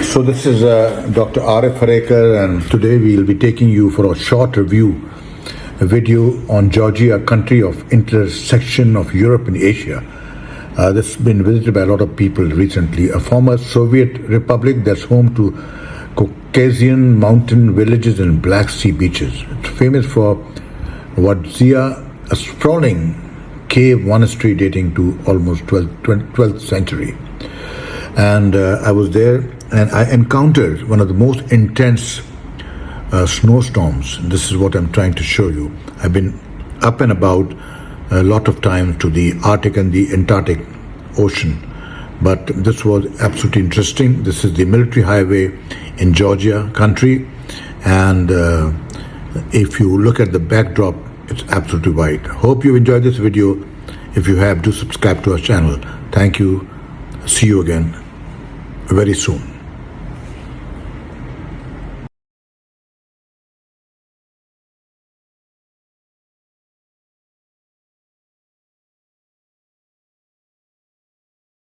So this is Dr. Arif Harekar, and today we'll be taking you for a short review, a video on Georgia, a country of intersection of Europe and Asia. This has been visited by a lot of people recently. A former Soviet republic that's home to Caucasian mountain villages and Black Sea beaches. It's famous for Wadzia, a sprawling cave monastery dating to almost 12th century. And I was there and I encountered one of the most intense snowstorms. This is what I'm trying to show you. I've been up and about a lot of times to the Arctic and the Antarctic Ocean, but this was absolutely interesting. This is the military highway in Georgia country, and if you look at the backdrop, it's absolutely white. Hope you enjoyed this video. If you have, do subscribe to our channel. Thank you. See you again very soon.